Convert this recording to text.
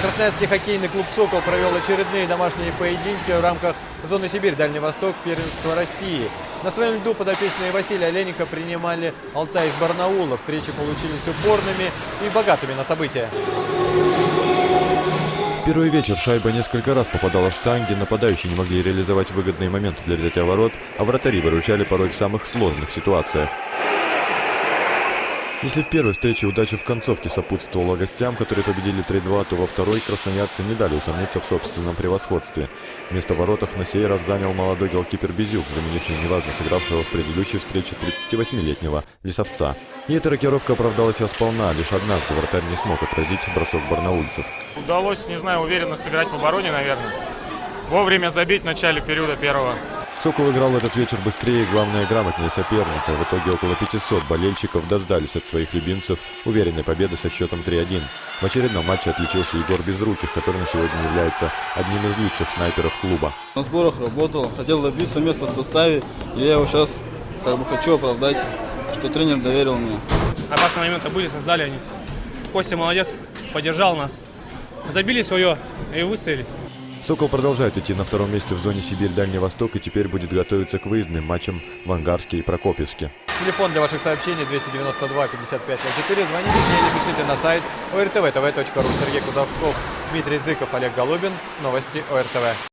Красноярский хоккейный клуб «Сокол» провел очередные домашние поединки в рамках зоны Сибирь, Дальний Восток, первенства России. На своем льду подопечные Василия Олейника принимали Алтай из Барнаула. Встречи получились упорными и богатыми на события. В первый вечер шайба несколько раз попадала в штанги, нападающие не могли реализовать выгодные моменты для взятия ворот, а вратари выручали порой в самых сложных ситуациях. Если в первой встрече удача в концовке сопутствовала гостям, которые победили 3-2, то во второй красноярцы не дали усомниться в собственном превосходстве. Место в воротах на сей раз занял молодой голкипер Безюк, заменивший неважно сыгравшего в предыдущей встрече 38-летнего Лисовца. И эта рокировка оправдалась сполна, лишь однажды вратарь не смог отразить бросок барнаульцев. Удалось, не знаю, уверенно сыграть в обороне, наверное. Вовремя забить в начале периода первого. «Сокол» играл этот вечер быстрее и, главное, грамотнее соперника. В итоге около 500 болельщиков дождались от своих любимцев уверенной победы со счетом 3-1. В очередном матче отличился Егор Безруких, который на сегодня является одним из лучших снайперов клуба. На сборах работал, хотел добиться места в составе, и я его сейчас хочу оправдать, что тренер доверил мне. Опасные моменты были, создали они. Костя молодец, поддержал нас. Забили свое и выстояли. «Сокол» продолжает идти на втором месте в зоне Сибирь, Дальний Восток и теперь будет готовиться к выездным матчам в Ангарске и Прокопьевске. Телефон для ваших сообщений 292 55 04. Звоните мне или пишите на сайт ortvtv.ru. Сергей Кузовков, Дмитрий Зыков, Олег Голубин. Новости ОРТВ.